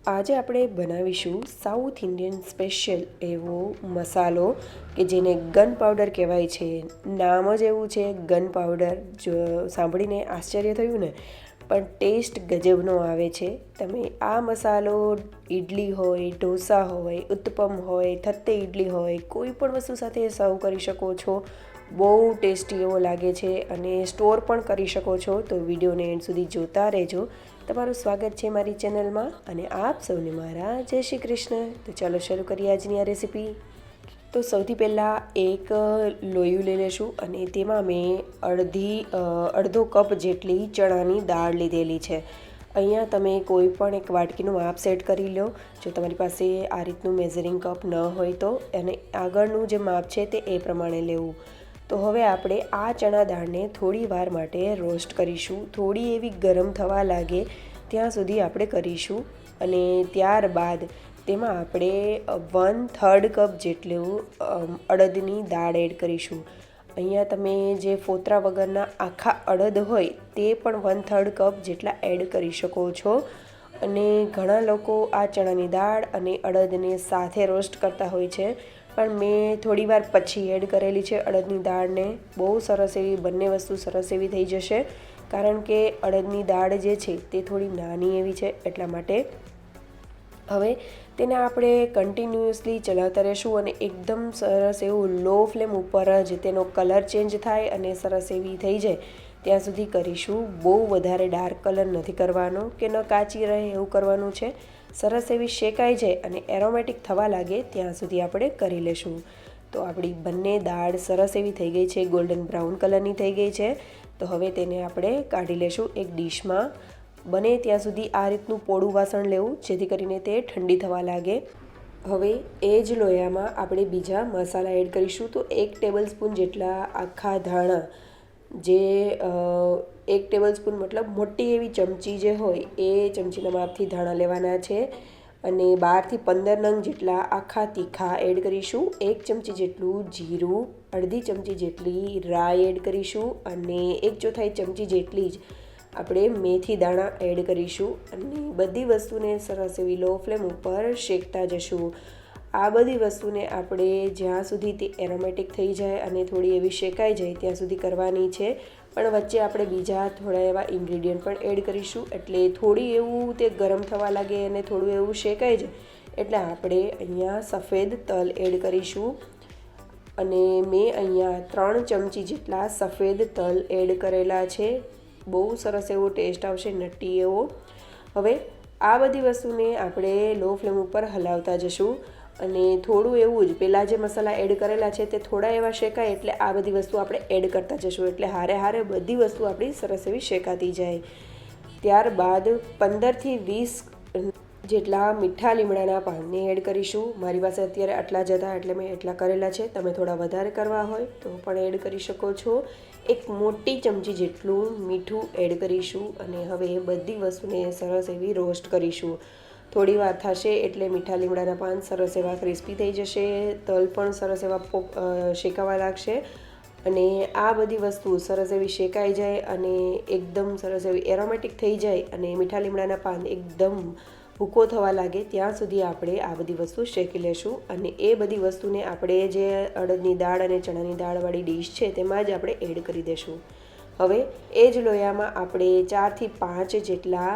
આજે આપણે બનાવીશું સાઉથ ઇન્ડિયન સ્પેશિયલ એવો મસાલો કે જેને ગન પાવડર કહેવાય છે. નામ જ એવું છે ગન પાવડર. જો સાંભળીને આશ્ચર્ય થયું ને, પણ ટેસ્ટ ગજબનો આવે છે. તમે આ મસાલો ઇડલી હોય, ઢોસા હોય, ઉત્તપમ હોય, થત્તે ઇડલી હોય, કોઈ પણ વસ્તુ સાથે સર્વ કરી શકો છો. બહુ ટેસ્ટી એવો લાગે છે અને સ્ટોર પણ કરી શકો છો. તો વિડીયોને એન્ડ સુધી જોતા રહેજો. તમારું સ્વાગત છે મારી ચેનલમાં અને આપ સૌને મારા જય શ્રી કૃષ્ણ. તો ચાલો શરૂ કરીએ આજની આ રેસીપી. તો સૌથી પહેલાં એક લોયું લઈ લેશું અને તેમાં મેં અડધો કપ જેટલી ચણાની દાળ લીધેલી છે. અહીંયા તમે કોઈ પણ એક વાટકીનું માપ સેટ કરી લો. જો તમારી પાસે આ રીતનું મેઝરિંગ કપ ન હોય તો, અને આગળનું જે માપ છે તે એ પ્રમાણે લેવું. તો હવે આપણે આ ચણા દાળને થોડી વાર માટે રોસ્ટ કરીશું. થોડી એવી ગરમ થવા લાગે ત્યાં સુધી આપણે કરીશું. અને ત્યારબાદ તેમાં આપણે 1/3 કપ જેટલું અડદની દાળ એડ કરીશું. અહીંયા તમે જે ફોતરા વગરના આખા અડદ હોય તે પણ 1/3 કપ જેટલા એડ કરી શકો છો. અને ઘણા લોકો આ ચણાની દાળ અને અડદને સાથે રોસ્ટ કરતા હોય છે, પણ મેં થોડી વાર પછી એડ કરેલી છે અડદની દાળને. બહુ સરસ એવી બંને વસ્તુ સરસ એવી થઈ જશે, કારણ કે અડદની દાળ જે છે તે થોડી નાની એવી છે એટલા માટે. હવે તેને આપણે કન્ટિન્યુઅસલી ચલાવતા રહીશું અને એકદમ સરસ એવું લો ફ્લેમ ઉપર જ તેનો કલર ચેન્જ થાય અને સરસ એવી થઈ જાય ત્યાં સુધી કરીશું. બહુ વધારે ડાર્ક કલર નથી કરવાનો કે ન કાચી રહે એવું કરવાનું છે. સરસ એવી શેકાઈ જાય અને એરોમેટિક થવા લાગે ત્યાં સુધી આપણે કરી લેશું. તો આપણી બંને દાળ સરસ એવી થઈ ગઈ છે, ગોલ્ડન બ્રાઉન કલરની થઈ ગઈ છે. તો હવે તેને આપણે કાઢી લેશું એક ડીશમાં. બને ત્યાં સુધી આ રીતનું પોળું વાસણ લેવું જેથી કરીને તે ઠંડી થવા લાગે. હવે એ જ લોયામાં આપણે બીજા મસાલા એડ કરીશું. તો 1 ટેબલ સ્પૂન જેટલા આખા ધાણા, જે 1 ટેબલ સ્પૂન મતલબ મોટી એવી ચમચી જે હોય એ ચમચીના માપથી ધાણા લેવાના છે. અને 12 થી 15 નંગ જેટલા આખા તીખા એડ કરીશું. 1 ચમચી જેટલું જીરું, અડધી ચમચી જેટલી રાઈ એડ કરીશું અને 1/4 ચમચી જેટલી જ આપણે મેથી દાણા એડ કરીશું. અને બધી વસ્તુને સરસ એવી લો ફ્લેમ ઉપર શેકતા જશું. આ બધી વસ્તુને આપણે જ્યાં સુધી તે એરોમેટિક થઈ જાય અને થોડી એવી શેકાઈ જાય ત્યાં સુધી કરવાની છે. પણ વચ્ચે આપણે બીજા થોડા એવા ઇન્ગ્રીડિયન્ટ પણ એડ કરીશું. એટલે થોડી એવું તે ગરમ થવા લાગે અને થોડું એવું શેકાઈ જાય એટલે આપણે અહીંયા સફેદ તલ એડ કરીશું. અને મેં અહીંયા 3 ચમચી જેટલા સફેદ તલ એડ કરેલા છે. બહુ સરસ એવો ટેસ્ટ આવશે, નટ્ટી એવો. હવે આ બધી વસ્તુને આપણે લો ફ્લેમ ઉપર હલાવતા જશું. અને થોડું એવું જ પહેલાં જે મસાલા એડ કરેલા છે તે થોડા એવા શેકાય એટલે આ બધી વસ્તુ આપણે એડ કરતા જશું. એટલે હારે બધી વસ્તુ આપણી સરસ એવી શેકાતી જાય. ત્યારબાદ 15 થી 20 જેટલા મીઠા લીમડાના પાનને એડ કરીશું. મારી પાસે અત્યારે આટલા જ હતા એટલે મેં એટલા કરેલા છે. તમે થોડા વધારે કરવા હોય તો પણ એડ કરી શકો છો. 1 મોટી ચમચી જેટલું મીઠું એડ કરીશું. અને હવે બધી વસ્તુને સરસ એવી રોસ્ટ કરીશું. થોડી વાર થશે એટલે મીઠા લીમડાના પાન સરસ એવા ક્રિસ્પી થઈ જશે. તલ પણ સરસ એવા શેકાવા લાગશે. અને આ બધી વસ્તુ સરસ એવી શેકાઈ જાય અને એકદમ સરસ એવી એરોમેટિક થઈ જાય અને મીઠા લીમડાના પાન એકદમ ભૂકો થવા લાગે ત્યાં સુધી આપણે આ બધી વસ્તુ શેકી લેશું. અને એ બધી વસ્તુને આપણે જે અડદની દાળ અને ચણાની દાળવાળી ડીશ છે તેમાં જ આપણે એડ કરી દઈશું. હવે એ જ લોયામાં આપણે 4 થી 5 જેટલા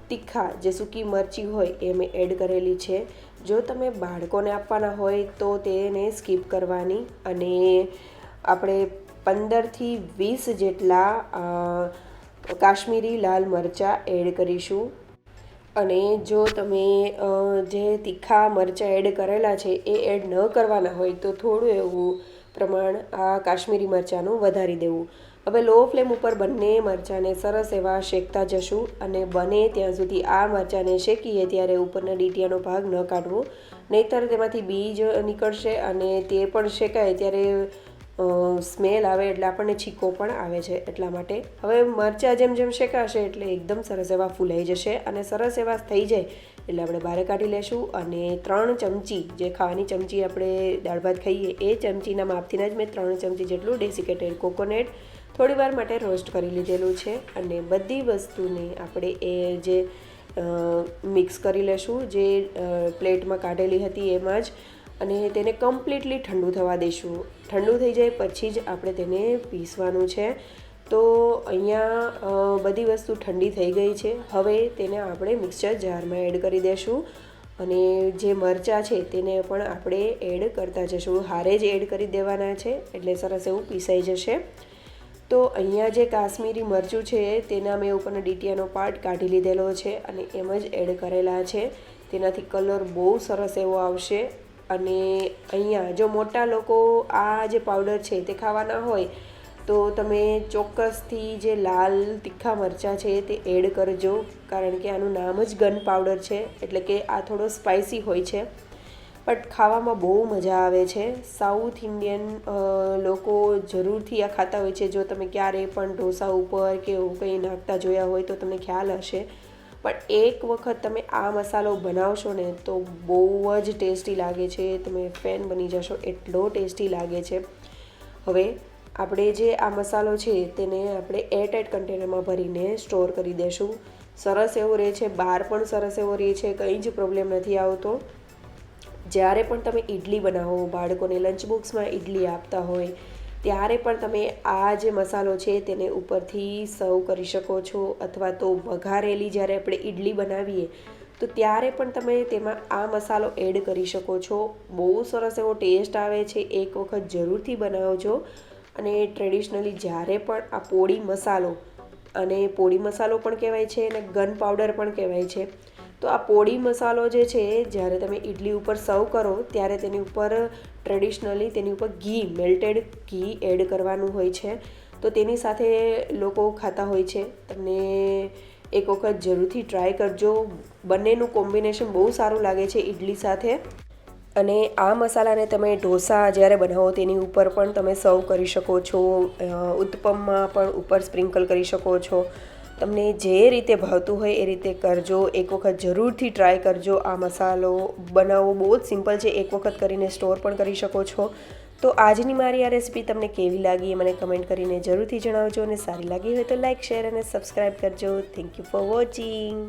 તીખા જે સૂકી મરચી હોય એ મેં એડ કરેલી છે. જો તમે બાળકોને આપવાના હોય તો તેને સ્કીપ કરવાની. અને આપણે 15 થી 20 જેટલા કાશ્મીરી લાલ મરચાં એડ કરીશું. અને જો તમે જે તીખા મરચાં એડ કરેલા છે એ એડ ન કરવાના હોય તો થોડું એવું પ્રમાણ આ કાશ્મીરી મરચાંનું વધારી દેવું. હવે લો ફ્લેમ ઉપર બંને મરચાંને સરસ એવા શેકતા જશું. અને બને ત્યાં સુધી આ મરચાંને શેકીએ ત્યારે ઉપરના ડીટીયાનો ભાગ ન કાઢવો, નહીંતર તેમાંથી બીજ નીકળશે અને તે પણ શેકાય ત્યારે સ્મેલ આવે એટલે આપણને છીકો પણ આવે છે. એટલા માટે હવે મરચાં જેમ જેમ શેકાશે એટલે એકદમ સરસ એવા ફૂલાઈ જશે. અને સરસ એવા થઈ જાય એટલે આપણે બહાર કાઢી લેશું. અને 3 ચમચી જે ખાવાની ચમચી આપણે દાળ ભાત ખાઈએ એ ચમચીના માપથી જ મેં 3 ચમચી જેટલું ડેસિકેટેડ કોકોનટ થોડી વાર માટે રોસ્ટ કરી લીધેલું છે. અને બધી વસ્તુને આપણે એ જે મિક્સ કરી લેશું જે પ્લેટમાં કાઢેલી હતી એમાં જ, અને તેને કમ્પ્લીટલી ઠંડુ થવા દઈશું. ઠંડુ થઈ જાય પછી જ આપણે તેને પીસવાનું છે. તો અહીંયા બધી વસ્તુ ઠંડી થઈ ગઈ છે. હવે તેને આપણે મિક્સર જારમાં એડ કરી દઈશું, અને જે મરચાં છે તેને પણ આપણે એડ કરતા જશું. હારે જ એડ કરી દેવાના છે એટલે સરસ એવું પીસાઈ જશે. તો અહીંયા જે કાશ્મીરી મરચું છે તેના મેં ઉપરના ડીટીયાનો પાર્ટ કાઢી લીધેલો છે અને એમ જ એડ કરેલા છે. તેનાથી કલર બહુ સરસ એવો આવશે. અને અહીંયા જો મોટા લોકો આ જે પાવડર છે તે ખાવાના હોય તો તમે ચોક્કસથી જે લાલ તીખા મરચાં છે તે એડ કરજો, કારણ કે આનું નામ જ ગન પાવડર છે, એટલે કે આ થોડો સ્પાઇસી હોય છે બટ ખાવામાં બહુ મજા આવે છે. સાઉથ ઇન્ડિયન લોકો જરૂરથી આ ખાતા હોય છે. જો તમે ક્યારેય પણ ઢોસા ઉપર કે એવું કંઈ નાખતા જોયા હોય તો તમને ખ્યાલ હશે. પણ એક વખત તમે આ મસાલો બનાવશો ને તો બહુ જ ટેસ્ટી લાગે છે. તમે ફેન બની જશો, એટલો ટેસ્ટી લાગે છે. હવે આપણે જે આ મસાલો છે તેને આપણે એરટાઇટ કન્ટેનરમાં ભરીને સ્ટોર કરી દઈશું. સરસ એવો રહે છે, બહાર પણ સરસ એવો રહે છે, કંઈ જ પ્રોબ્લેમ નથી આવતો. જ્યારે પણ તમે ઇડલી બનાવો, બાળકોને લંચ બોક્સમાં ઇડલી આપતા હોય ત્યારે પણ તમે આ જે મસાલો છે તેને ઉપરથી સર્વ કરી શકો છો, અથવા તો વઘારેલી જ્યારે આપણે ઇડલી બનાવીએ તો ત્યારે પણ તમે તેમાં આ મસાલો એડ કરી શકો છો. બહુ સરસ એવો ટેસ્ટ આવે છે. એક વખત જરૂરથી બનાવજો. અને ટ્રેડિશનલી જ્યારે પણ આ પોળી મસાલો, અને પોળી મસાલો પણ કહેવાય છે અને ગન પાવડર પણ કહેવાય છે. તો આ પોળી મસાલો જે છે જ્યારે તમે ઇડલી ઉપર સર્વ કરો ત્યારે તેની ઉપર ટ્રેડિશનલી તેની ઉપર ઘી, મેલ્ટેડ ઘી એડ કરવાનું હોય છે. તો તેની સાથે લોકો ખાતા હોય છે. તમને એક વખત જરૂરથી ટ્રાય કરજો. બંનેનું કોમ્બિનેશન બહુ સારું લાગે છે ઇડલી સાથે. અને આ મસાલાને તમે ઢોસા જ્યારે બનાવો તેની ઉપર પણ તમે સર્વ કરી શકો છો. ઉત્તપમમાં પણ ઉપર સ્પ્રિંકલ કરી શકો છો. તમને જે રીતે ભાવતું હોય એ રીતે કરજો. એક વખત જરૂરથી ટ્રાય કરજો. આ મસાલો બનાવવો બહુ જ સિમ્પલ છે. એક વખત કરીને સ્ટોર પણ કરી શકો છો. તો આજની મારી આ રેસીપી તમને કેવી લાગી એ મને કમેન્ટ કરીને જરૂરથી જણાવજો. અને સારી લાગી હોય તો લાઇક, શેર અને સબસ્ક્રાઈબ કરજો. Thank you for watching.